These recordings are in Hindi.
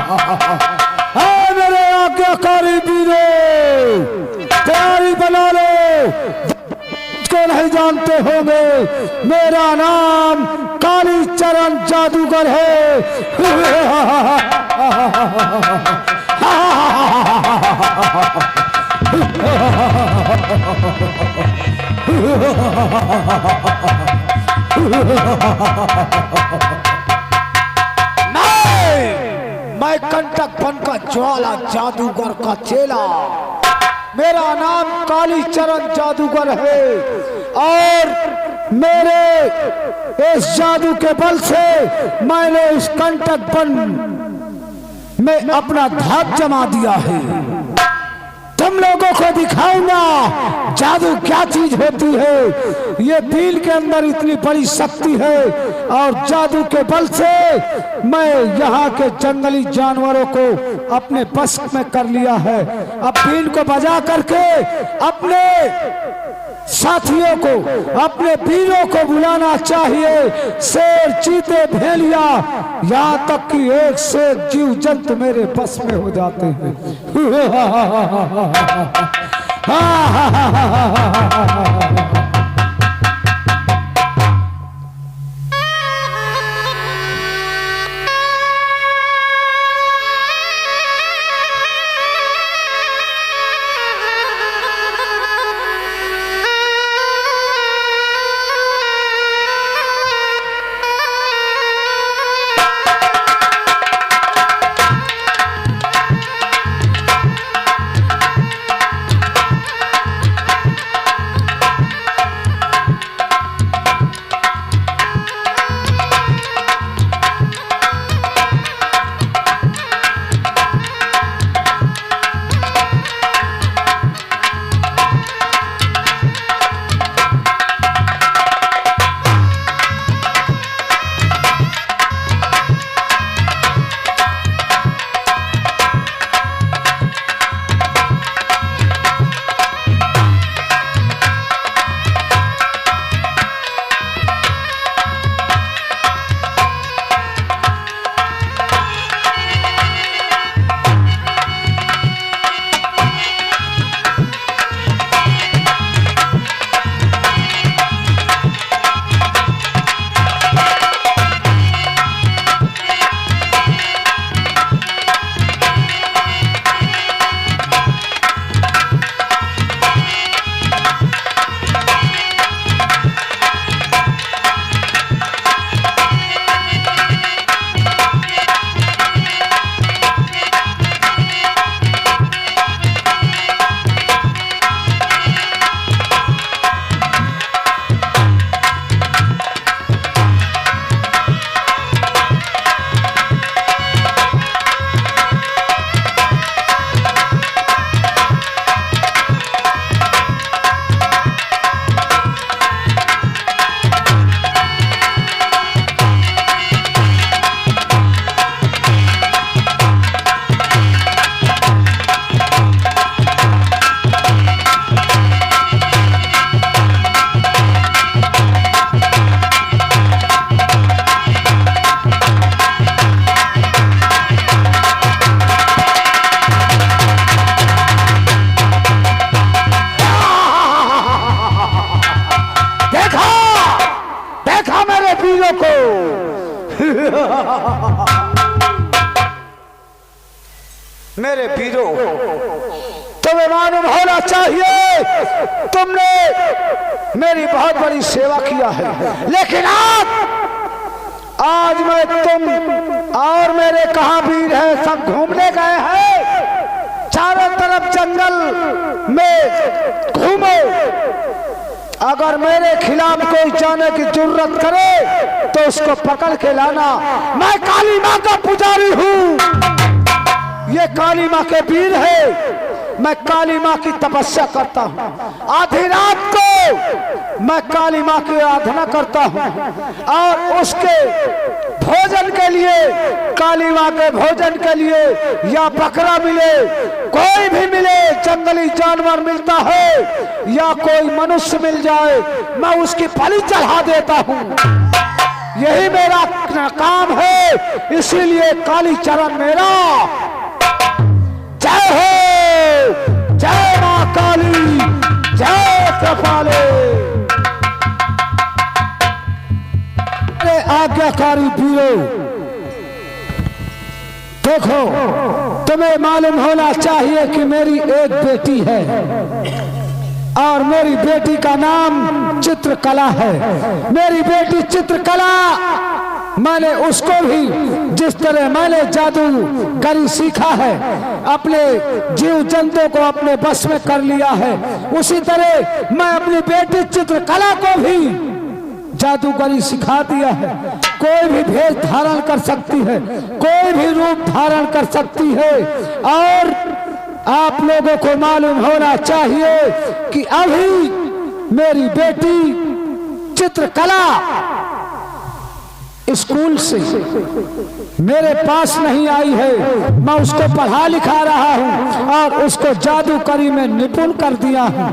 मेरे आज्ञाकारी वीरों, तैयारी बना लो। को नहीं जानते होंगे, मेरा नाम कालीचरण जादूगर है। मैं कंटक बन का ज्वाला जादूगर का चेला, मेरा नाम कालीचरण जादूगर है और मेरे इस जादू के बल से मैंने इस कंटक वन में अपना धाक जमा दिया है। तुम लोगों को दिखाऊंगा जादू क्या चीज होती है। ये भील के अंदर इतनी बड़ी शक्ति है और जादू के बल से मैं यहाँ के जंगली जानवरों को अपने बस में कर लिया है। अब भील को बजा करके अपने साथियों को, अपने वीरों को बुलाना चाहिए। शेर, चीते, भेड़िया, यहाँ तक कि एक शेर जीव जंतु मेरे बस में हो जाते हैं। मेरे वीरों, तुम्हें मालूम होना चाहिए तुमने मेरी बहुत बड़ी सेवा किया है, लेकिन आज मैं तुम और मेरे कहा वीर है सब घूमने गए हैं। चारों तरफ जंगल में घूमो, अगर मेरे खिलाफ कोई जाने की जरूरत करे तो उसको पकड़ के लाना। मैं काली माँ का पुजारी हूँ, ये काली माँ के वीर है। मैं काली माँ की तपस्या करता हूँ, आधी रात को मैं काली माँ की आराधना करता हूँ और उसके भोजन के लिए, काली माँ के भोजन के लिए या बकरा मिले, कोई भी मिले, जंगली जानवर मिलता है या कोई मनुष्य मिल जाए, मैं उसकी बलि चढ़ा देता हूँ। यही मेरा काम है, इसीलिए काली चरण मेरा। जय हो, जय मां काली, जय कृपाले। आज्ञाकारी वीरों, देखो तुम्हें मालूम होना चाहिए कि मेरी एक बेटी है और मेरी बेटी का नाम चित्रकला है। मेरी बेटी चित्रकला, मैंने उसको भी जिस तरह मैंने जादूगरी सीखा है, अपने जीव जंतु को अपने बस में कर लिया है, उसी तरह मैं अपनी बेटी चित्रकला को भी जादूगरी सिखा दिया है। कोई भी भेष धारण कर सकती है, कोई भी रूप धारण कर सकती है। और आप लोगों को मालूम होना चाहिए कि अभी मेरी बेटी चित्रकला स्कूल से मेरे पास नहीं आई है। मैं उसको पढ़ा लिखा रहा हूं और उसको जादूगरी में निपुण कर दिया हूं।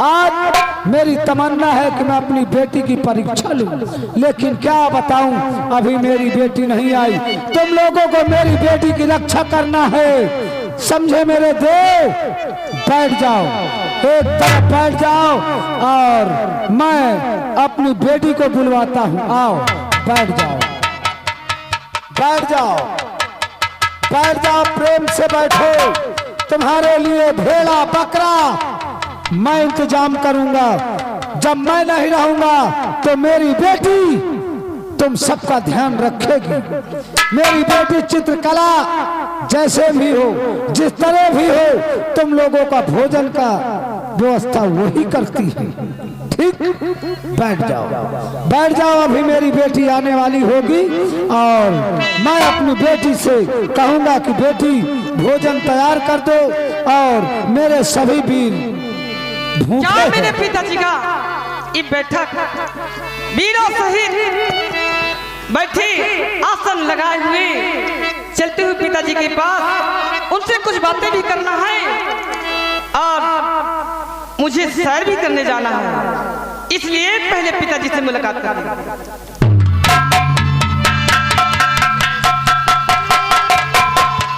आज मेरी तमन्ना है कि मैं अपनी बेटी की परीक्षा लूं, लेकिन क्या बताऊं, अभी मेरी बेटी नहीं आई। तुम लोगों को मेरी बेटी की रक्षा करना है, समझे मेरे देव। बैठ जाओ, एक तरफ बैठ जाओ और मैं अपनी बेटी को बुलवाता हूं। आओ, बैठ जाओ, बैठ जाओ, बैठ जाओ, प्रेम से बैठो। तुम्हारे लिए भेड़ा बकरा मैं इंतजाम करूंगा। जब मैं नहीं रहूंगा तो मेरी बेटी तुम सबका ध्यान रखेगी। मेरी बेटी चित्रकला जैसे भी हो, जिस तरह भी हो, तुम लोगों का भोजन का व्यवस्था वही करती है। ठीक, बैठ जाओ, बैठ जाओ। अभी मेरी बेटी आने वाली होगी और मैं अपनी बेटी से कहूंगा कि बेटी भोजन तैयार कर दो और मेरे सभी वीर भूखे क्या मेरे पिताजी का ये बैठक वीरों सहित बैठे आसन लगाए हुए चलते हुए पिताजी के पास उनसे कुछ बातें भी करना है और मुझे सैर भी करने जाना है, इसलिए पहले पिताजी से मुलाकात करें।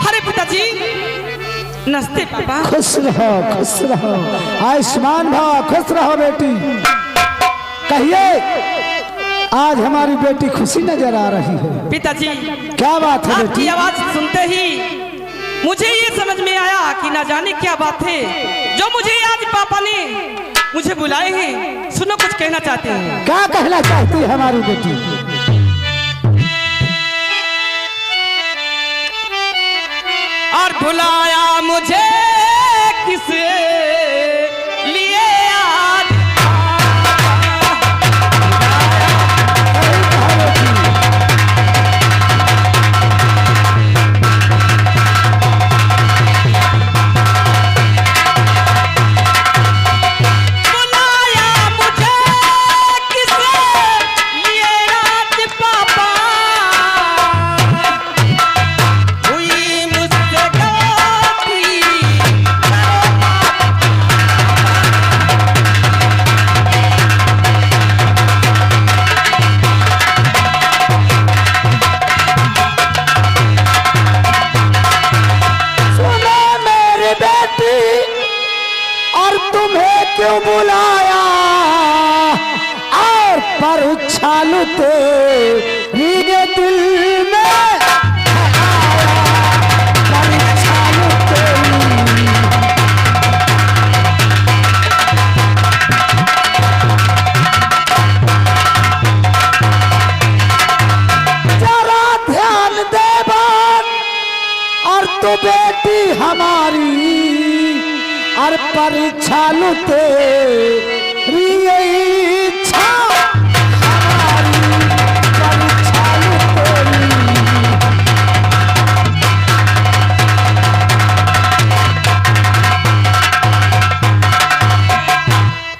अरे पिताजी, नमस्ते पापा। खुश रहो, खुश रहो, आयुष्मान भव, खुश रहो बेटी। कहिए, आज हमारी बेटी खुशी नजर आ रही है। पिताजी, क्या बात है बेटी? आपकी आवाज सुनते ही मुझे ये समझ में आया कि ना जाने क्या बात है जो मुझे आज पापा ने मुझे बुलाए हैं। सुनो, कुछ कहना चाहते हैं। क्या कहना चाहती है हमारी बेटी? और बुलाया मुझे किस लिए आज? क्यों बुलाया और पर उछालू तेरी दिल में पर उछालू तेरी। जरा ध्यान दे बात और तू बेटी हमारी और परीक्षा लू तेरी इच्छा हमारी परीक्षा लू तेरी।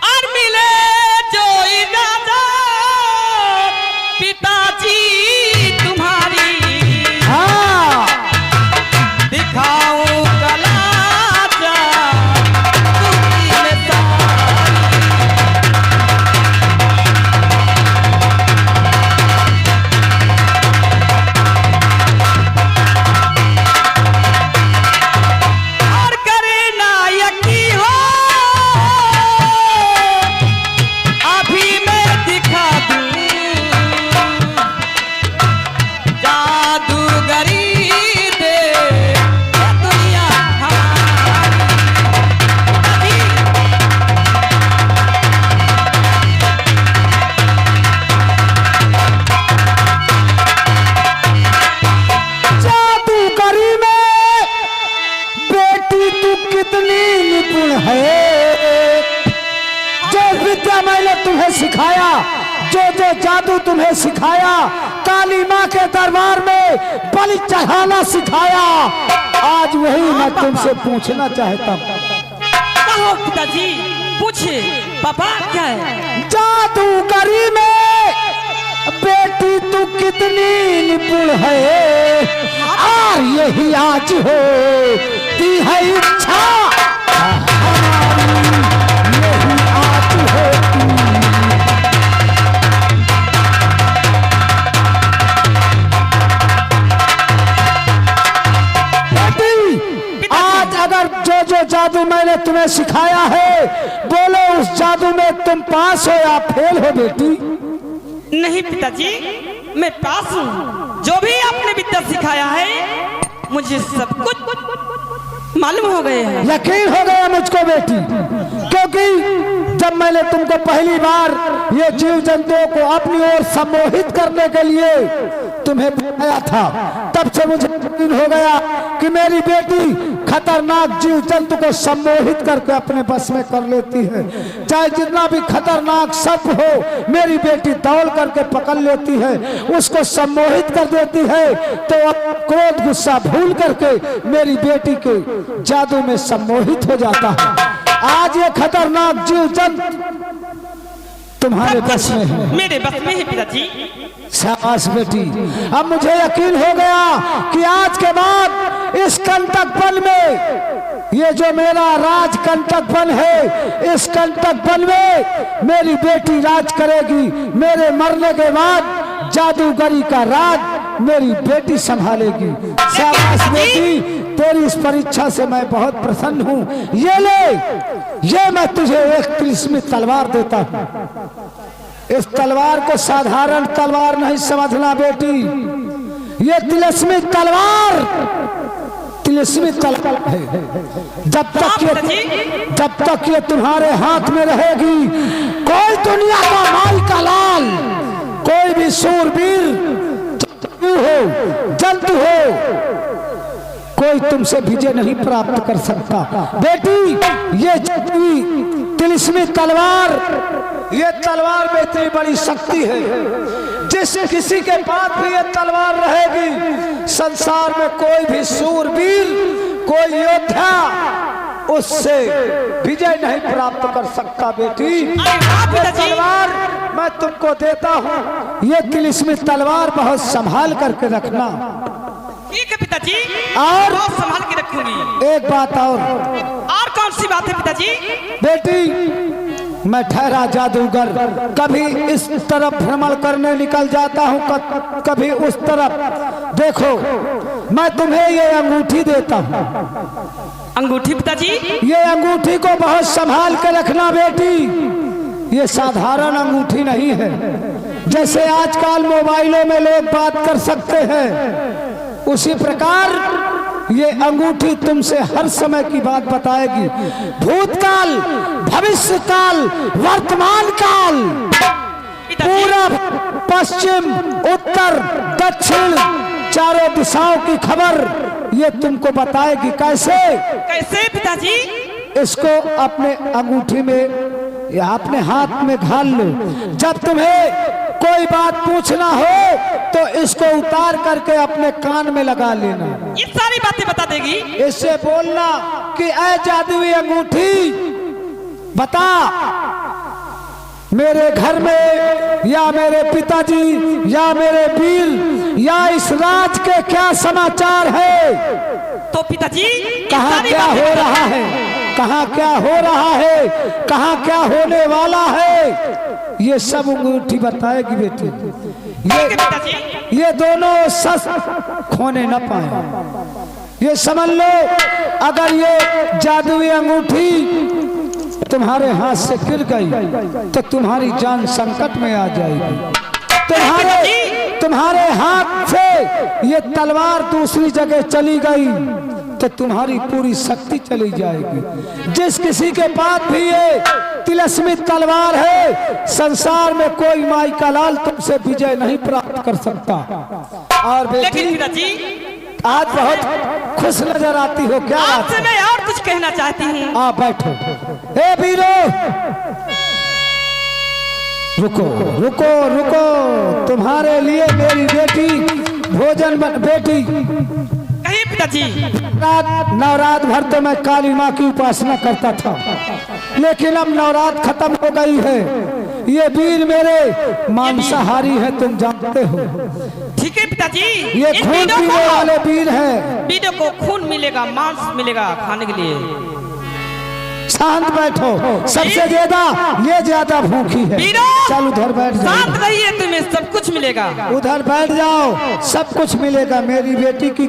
और मिले जो इजाजत पिताजी तुम्हारी, हाँ दिखाऊं सिखाया, जो जादू तुम्हें सिखाया, काली माँ के दरबार में बलि चढ़ाना सिखाया, आज वही मैं तुमसे पूछना चाहता हूँ। कहो पिताजी, पूछिए। पापा क्या है? जादूगरी में बेटी तू कितनी निपुण है, और यही आज हो ती है इच्छा हमारी, यही आज होती। बेटी, आज अगर जो जादू मैंने तुम्हें सिखाया है, बोलो उस जादू में तुम पास हो या फेल हो बेटी? नहीं पिताजी, मैं पास हूँ। जो भी आपने विद्या सिखाया है मुझे सब कुछ मालूम हो गया है। यकीन हो गया मुझको बेटी, क्योंकि जब मैंने तुमको पहली बार ये जीव जंतुओं को अपनी ओर सम्मोहित करने के लिए तुम्हें बुलाया था, तब से मुझे यकीन हो गया कि मेरी बेटी खतरनाक जीव जंतु को सम्मोहित करके अपने बस में कर लेती है। चाहे जितना भी खतरनाक सर्प हो, मेरी बेटी दौड़ करके पकड़ लेती है, उसको सम्मोहित कर देती है, तो अब क्रोध गुस्सा भूल करके मेरी बेटी के जादू में सम्मोहित हो जाता है। आज ये खतरनाक जीव जंतु तुम्हारे बस में है। मेरे बस में है पिताजी। शाबाश बेटी, अब मुझे यकीन हो गया कि आज के बाद इस कंटक वन में, ये जो मेरा राज कंटक वन है, इस कंटक वन में मेरी बेटी राज करेगी। मेरे मरने के बाद जादूगरी का राज मेरी बेटी संभालेगी। शाबाश बेटी, तेरी इस परीक्षा से मैं बहुत प्रसन्न हूँ। ये ले, ये मैं तुझे एक तिलिस्मी तलवार देता हूँ। इस तलवार को साधारण तलवार नहीं समझना बेटी, ये तिलिस्मी तलवार है। जब तक ये तुम्हारे हाथ में रहेगी, कोई दुनिया का माल का लाल, कोई भी सूरवीर हो, जंतु हो, कोई तुमसे विजय नहीं प्राप्त कर सकता। बेटी, ये तिलिस्मी तलवार, ये तलवार में इतनी बड़ी शक्ति है, जिस किसी के पास भी ये तलवार रहेगी, संसार में कोई भी सूरवीर, कोई योद्धा उससे विजय नहीं प्राप्त कर सकता। बेटी, ये तलवार मैं तुमको देता हूँ, ये तिलिस्मी तलवार बहुत संभाल करके रखना। ठीक है पिताजी, और बहुत संभाल के रखूंगी। एक बात और कौन सी बात है पिताजी? बेटी, मैं ठहरा जादूगर, कभी इस तरफ भ्रमण करने निकल जाता हूँ, कभी उस तरफ। देखो, मैं तुम्हें ये अंगूठी देता हूँ। अंगूठी पिताजी? ये अंगूठी को बहुत संभाल के रखना बेटी, ये साधारण अंगूठी नहीं है। जैसे आजकल मोबाइलों में लोग बात कर सकते हैं, उसी प्रकार ये अंगूठी तुमसे हर समय की बात बताएगी, भूतकाल, भविष्य काल, वर्तमान काल, पूरब, पश्चिम, उत्तर, दक्षिण, चारों दिशाओं की खबर ये तुमको बताएगी। कैसे कैसे पिताजी? इसको अपने अंगूठी में या अपने हाथ में घाल लो। जब तुम्हें कोई बात पूछना हो तो इसको उतार करके अपने कान में लगा लेना। ये सारी बातें बता देगी। इससे बोलना कि ऐ जादुई अंगूठी, बता मेरे घर में या मेरे पिताजी या मेरे वीर या इस राज के क्या समाचार है। तो पिताजी, कहाँ क्या हो रहा है, कहाँ क्या हो रहा है, कहाँ क्या होने वाला है, ये सब अंगूठी बताएगी बेटी। ये दोनों सस खोने न पाए। ये समझ लो, अगर ये जादुई अंगूठी तुम्हारे हाथ से गिर गई तो तुम्हारी जान संकट में आ जाएगी। तुम्हारे हाथ से ये तलवार दूसरी जगह चली गई तो तुम्हारी पूरी शक्ति चली जाएगी। जिस किसी के पास भी ये तिलिस्मी तलवार है, संसार में कोई माई का लाल तुमसे विजय नहीं प्राप्त कर सकता। और बेटी, आज बहुत खुश नजर आती हो, क्या आपसे मैं और कुछ कहना चाहती हूँ। आप बैठो। ए वीरो, रुको रुको रुको, तुम्हारे लिए मेरी बेटी भोजन बेटी कहिए पिताजी। नवरात भर तो मैं काली माँ की उपासना करता था, लेकिन अब नवरात खत्म हो गई है। ये वीर मेरे मांसाहारी है, तुम जानते हो। ठीक है पिताजी, ये खून पीने वाले वीर हैं। वीरों को खून मिलेगा, मांस मिलेगा खाने के लिए। शांत बैठो, सबसे ज्यादा भूखी है। चल उधर बैठ जाओ। शांत रहिए, तुम्हें सब कुछ मिलेगा। उधर बैठ जाओ, सब कुछ मिलेगा। मेरी बेटी की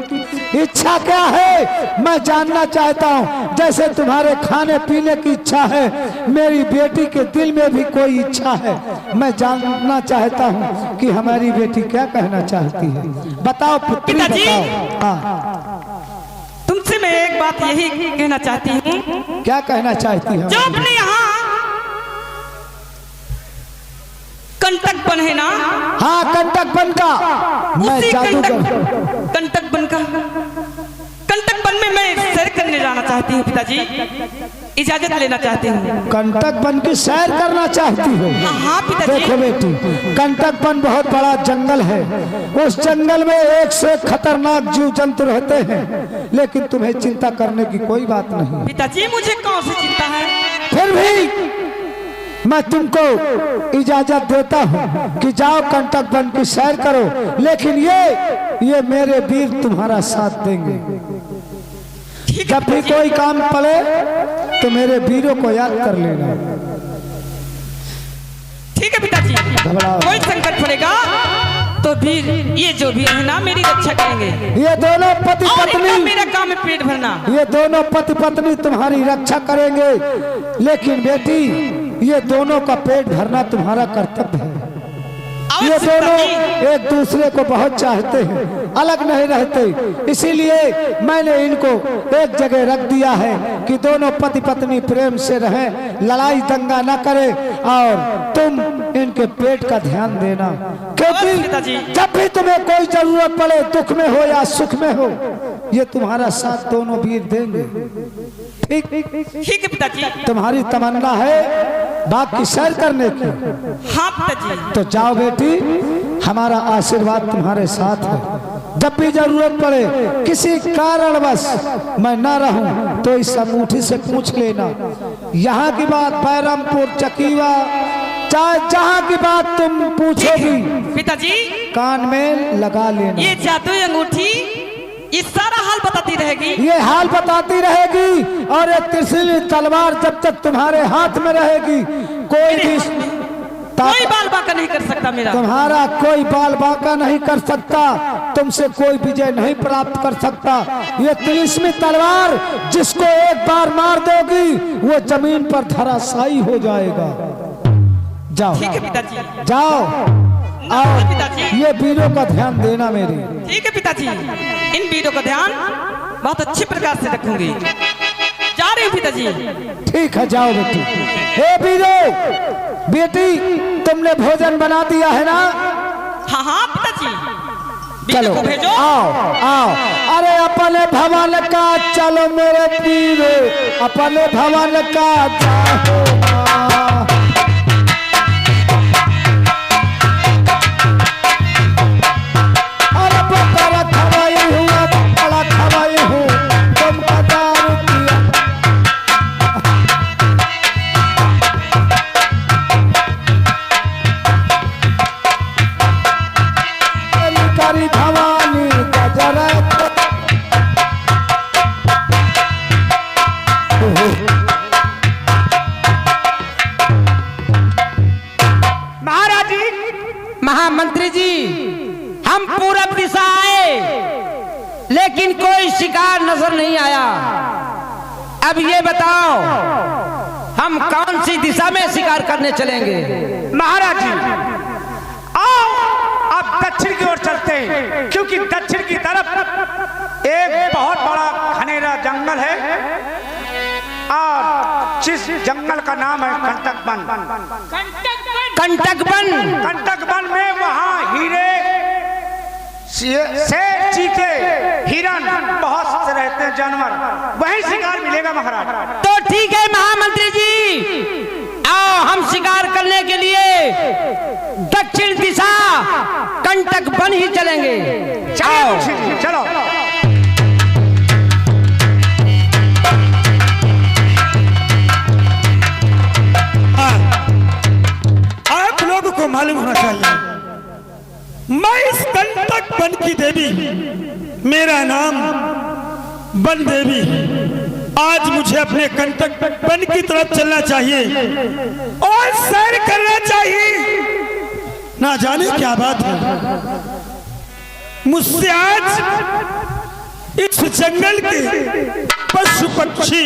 इच्छा क्या है मैं जानना चाहता हूँ। जैसे तुम्हारे खाने पीने की इच्छा है, मेरी बेटी के दिल में भी कोई इच्छा है। मैं जानना चाहता हूँ कि हमारी बेटी क्या कहना चाहती है। बताओ पुत्री, बताओ। हाँ, तुमसे मैं एक बात यही कहना चाहती हूँ। क्या कहना चाहती है? जो अपने यहाँ कंटकपन है ना, हाँ कंटकपन का मैं कंटकपन में मैं सैर करने जाना चाहती हूँ पिताजी, इजाजत लेना चाहती हूँ। कंटकपन की सैर करना चाहती हो? हाँ पिताजी। देखो बेटी, कंटकपन बहुत बड़ा जंगल है। उस जंगल में एक से खतरनाक जीव जंतु रहते हैं, लेकिन तुम्हें चिंता करने की कोई बात नहीं। पिताजी मुझे कौन सी चिंता है? फिर भी मैं तुमको इजाजत देता हूँ कि जाओ कंटकपन की सैर करो, लेकिन ये मेरे वीर तुम्हारा साथ देंगे। जब भी कोई काम पड़े तो मेरे वीरों को याद कर लेना। ठीक है पिताजी, कोई संकट पड़ेगा तो वीर, ये जो वीर है ना मेरी रक्षा करेंगे। ये दोनों पति पत्नी, मेरा काम है पेट भरना। ये दोनों पति पत्नी तुम्हारी रक्षा करेंगे, लेकिन बेटी ये दोनों का पेट भरना तुम्हारा कर्तव्य है। ये दोनों एक दूसरे को बहुत चाहते हैं, अलग नहीं रहते। इसीलिए मैंने इनको एक जगह रख दिया है कि दोनों पति पत्नी प्रेम से रहें, लड़ाई दंगा न करें, और तुम इनके पेट का ध्यान देना। क्योंकि जब भी तुम्हें कोई जरूरत पड़े, दुख में हो या सुख में हो, ये तुम्हारा साथ दोनों वीर देंगे। ठीक है पिताजी। तुम्हारी तमन्ना है बाग की सैर करने की? हाँ पिताजी। तो जाओ बेटी, हमारा आशीर्वाद तुम्हारे साथ है। जब भी जरूरत पड़े, किसी कारणवश मैं न रहूं, तो इस अंगूठी से पूछ लेना। यहाँ की बात बैरमपुर, चकीवा, चाहे जहाँ की बात तुम पूछोगी पिताजी, कान में लगा लेना। ये जादुई अंगूठी ये सारा हाल बताती रहेगी। ये हाल बताती रहेगी, और ये त्रिशूल तलवार जब तक तुम्हारे हाथ में रहेगी, कोई बाल बांका नहीं कर सकता मेरा। तुम्हारा कोई बाल बांका नहीं कर सकता, तुमसे कोई विजय नहीं प्राप्त कर सकता। ये त्रिशूल तलवार जिसको एक बार मार दोगी, वो जमीन पर धराशायी हो जाएगा। जाओ, ठीक है पिताजी। जाओ, और पिताजी ये वीरों का ध्यान देना मेरी। ठीक है पिताजी, इन वीरों का ध्यान बहुत अच्छे प्रकार से रखूंगी। जा रही हूँ पिताजी। ठीक है, जाओ बेटी। हे वीरों, बेटी तुमने भोजन बना दिया है ना? हाँ हाँ पिताजी। चलो भेजो। आओ आओ। अरे अपने भवन का चलो मेरे वीरों, अपने भवन का जाओ। महामंत्री जी, हम पूरब दिशा आए, लेकिन कोई शिकार नजर नहीं आया। अब ये बताओ, हम कौन सी दिशा में शिकार करने चलेंगे? महाराज जी, आओ अब दक्षिण की ओर चलते हैं, क्योंकि दक्षिण की तरफ एक बहुत बड़ा घनेरा जंगल है, और जिस जंगल का नाम है कंटकवन। कंटकवन में वहाँ हीरे, शेर, चीते, हिरन बहुत से रहते हैं जानवर, वहीं शिकार मिलेगा महाराज। तो ठीक है महामंत्री जी, आओ हम शिकार करने के लिए दक्षिण दिशा कंटक बन ही चलेंगे। आओ। चलो आप लोगों को मालूम होना चाहिए, मैं इस कंटक वन की देवी, मेरा नाम वन देवी। आज मुझे अपने कंटक वन की तरफ चलना चाहिए और सैर करना चाहिए। ना जाने क्या बात है, मुझसे आज इस जंगल के पशु पक्षी,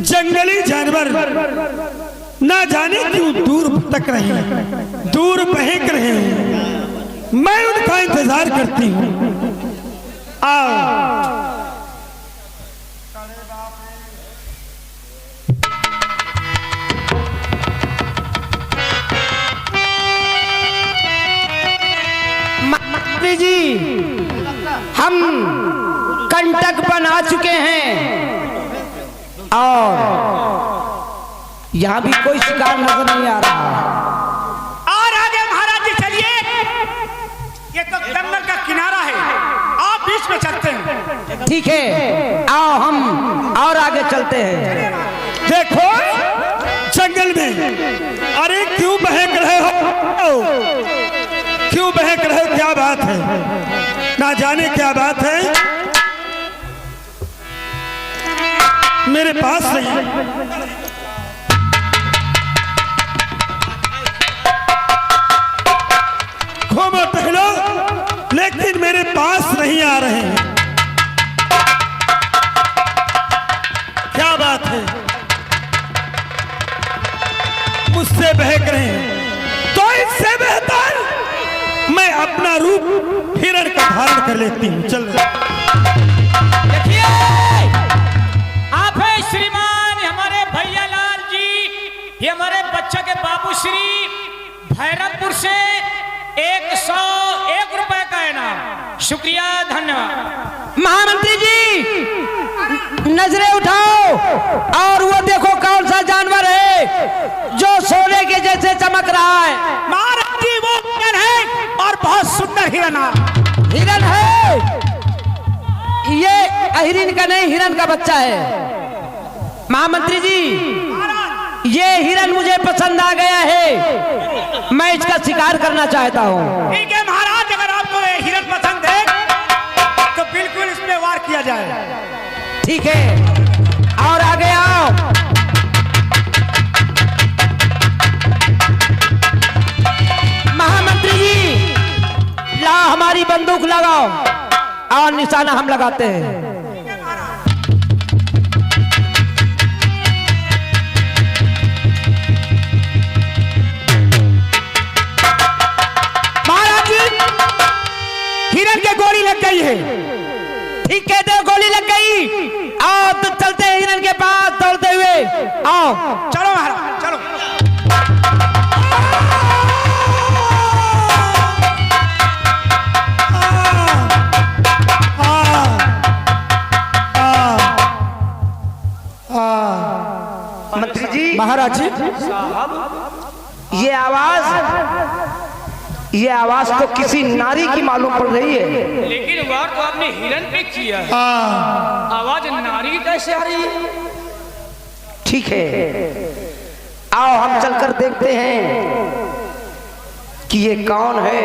जंगली जानवर ना जाने क्यों दूर भटक रहे हैं, दूर बहक रहे हैं। मैं उनका इंतजार करती हूँ। आओ। मंत्री जी, हम कंटक वन आ चुके हैं और यहाँ भी कोई शिकार नजर नहीं आ रहा। और आगे महाराज जी चलिए, ये तो जंगल का किनारा है, आप बीच में चलते हैं। ठीक है, आओ हम और आगे चलते हैं। देखो जंगल में, अरे क्यों बहक रहे हो, क्यों बहक रहे हो, क्या बात है, ना जाने क्या बात है। मेरे पास नहीं, घूमो टहलो, लेकिन मेरे पास नहीं आ रहे हैं। क्या बात है, मुझसे बहक रहे हैं, तो इससे बेहतर मैं अपना रूप हिरण का धारण कर लेती हूँ। चल देखिए, आप है श्रीमान हमारे भैया लाल जी, ये हमारे बच्चा के बाबू श्री भैरवपुर से 101 रुपए का इनाम। शुक्रिया, धन्यवाद। महामंत्री जी, नजरें उठाओ और वो देखो कौन सा जानवर है जो सोने के जैसे चमक रहा है। महाराज जी वो हिरन है और बहुत सुंदर हिरन है। हिरन है, ये हिरन का नहीं, हिरन का बच्चा है। महामंत्री जी, ये हिरन मुझे पसंद आ गया है, मैं इसका शिकार करना चाहता हूँ। ठीक है महाराज, अगर आपको ये हिरन पसंद है तो बिल्कुल इस पे वार किया जाए। ठीक है, और आगे आओ। महामंत्री जी, लाओ हमारी बंदूक लगाओ और निशाना हम लगाते हैं। महाराज जी, हिरन के गोली लग गई है। ठीक कहते हो, गोली लग गई। आओ तो चलते हैं हिरन के पास दौड़ते हुए। आओ। चलो महाराज, चलो। मंत्री जी, महाराज जी, ये आवाज तो किसी नारी की मालूम पड़ रही है। लेकिन वार तो आपने हिरन पे किया है, आवाज नारी कैसे आ रही है? ठीक है, आओ हम चलकर देखते हैं कि ये कौन है।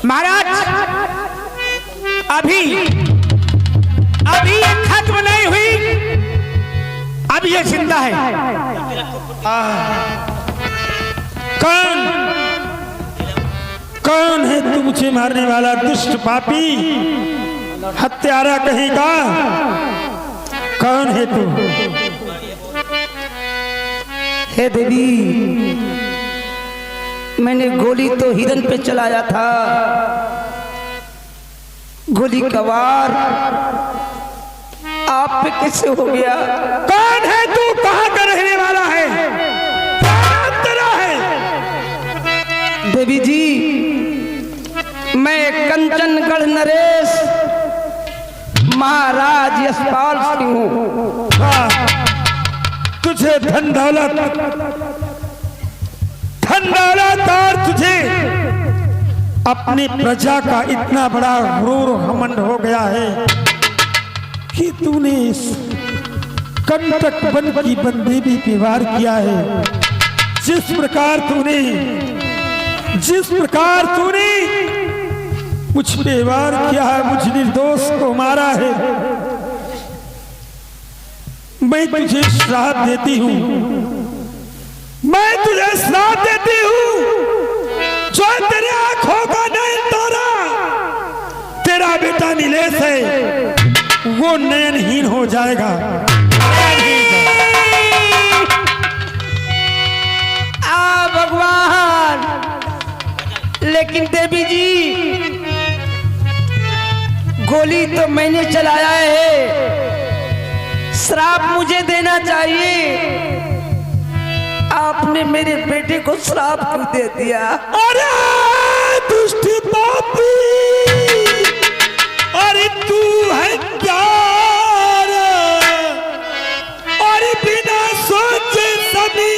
महाराज, अभी ये खत्म नहीं हुई, अभी ये जिंदा है। कौन है तू मुझे मारने वाला दुष्ट पापी, हत्यारा कहीं का? कौन है तू? हे देवी, मैंने गोली तो हिरन पे चलाया था, गोली का वार आप पे कैसे हो गया? कौन है तू, कहाँ का रहने वाला है, क्या नाम तेरा है? देवी जी, मैं कंचनगढ़ नरेश महाराज यशपाल सिंह हूँ। तुझे तुझे धन दौलत और तुझे अपनी प्रजा का इतना बड़ा गुरूर घमंड हो गया है कि तूने इस कंटक वन की बनदेवी पे वार किया है। जिस प्रकार तूने मुझ पे वार किया है, मुझ निर्दोष को मारा है, मैं तुझे श्राप देती हूँ, जो तेरे आंखों का नयन तारा तेरा बेटा नीलेश है वो नयनहीन हो जाएगा। भगवान, लेकिन देवी जी गोली तो मैंने चलाया है, श्राप मुझे देना चाहिए। आपने मेरे बेटे को श्राप क्यों दे दिया? अरे दुष्ट पापी, अरे तू है क्या? और बिना सोचे समझे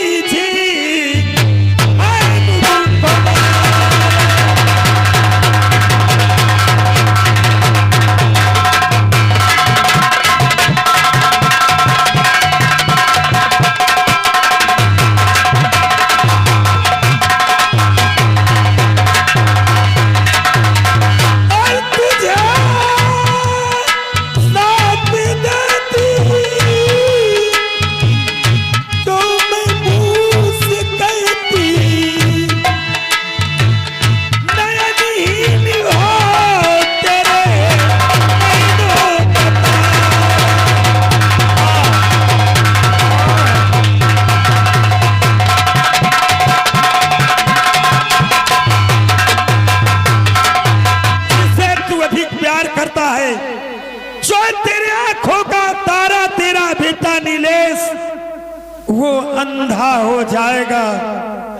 वो अंधा हो जाएगा,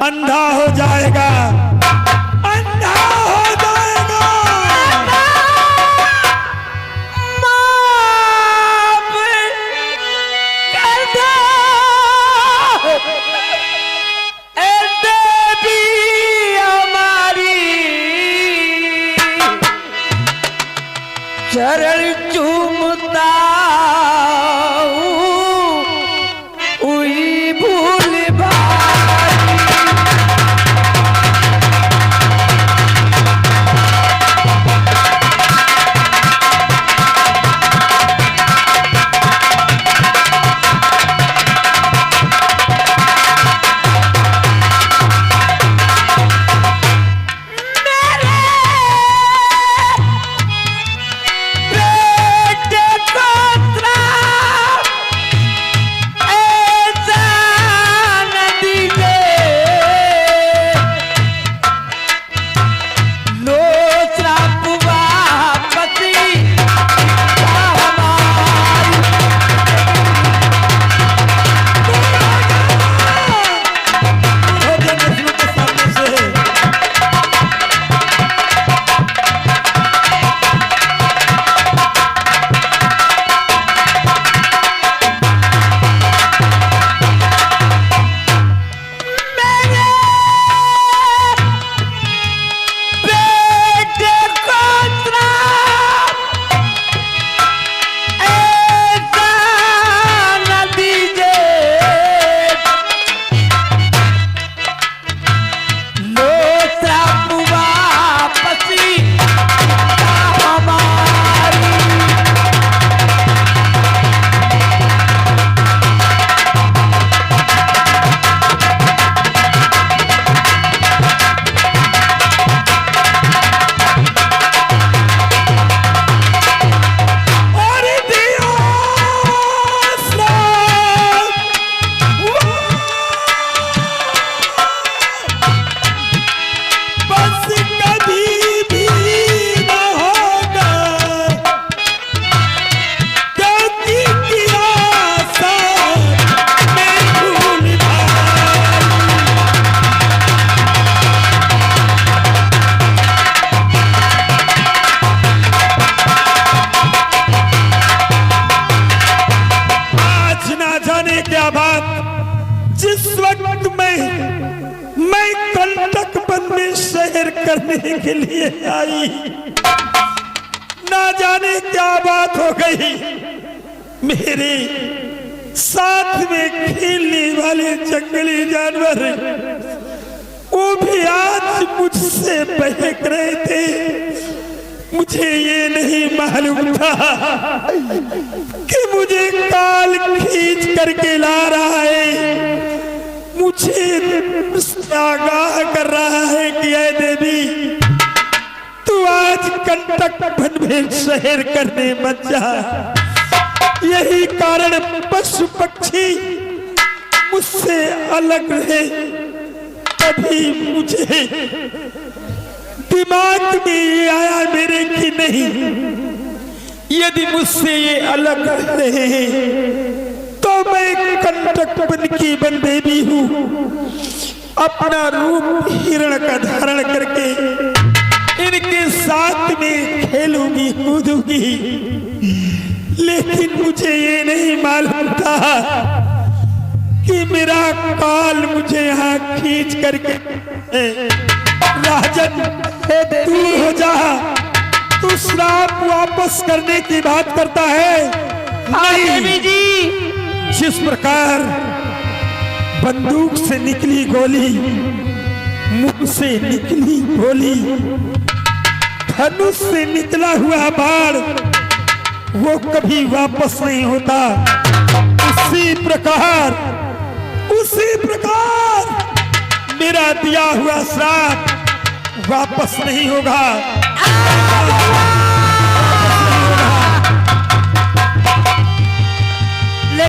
अंधा हो जाएगा, अंधा हो जाएगा। माफ कर दो ए देवी हमारी, चरण चूमता करने के लिए आई। ना जाने क्या बात हो गई, मेरे साथ में खेलने वाले जंगली जानवर वो भी आज मुझसे बहक रहे थे। मुझे ये नहीं मालूम था कि मुझे काल खींच करके ला रहा है, मुझे आगाह कर रहा है कि ऐ देवी तू आज कंटक वन में शहर करने मत जा। यही कारण पशु पक्षी मुझसे अलग रहे। तभी मुझे दिमाग में ये आया मेरे कि नहीं, यदि मुझसे ये अलग रहे तो मैं कंटक वन की वन देवी हूँ। अपना रूप हिरण का धारण करके इनके साथ में खेलूंगी कूदूंगी। लेकिन मुझे ये नहीं मालूम था कि मेरा काल मुझे यहाँ खींच करके राजन दूर हो जा। तू श्राप वापस करने की बात करता है। नहीं देवी जी, जिस प्रकार बंदूक से निकली गोली, मुंह से निकली गोली, धनुष से निकला हुआ बाण वो कभी वापस नहीं होता, उसी प्रकार मेरा दिया हुआ श्राप वापस नहीं होगा।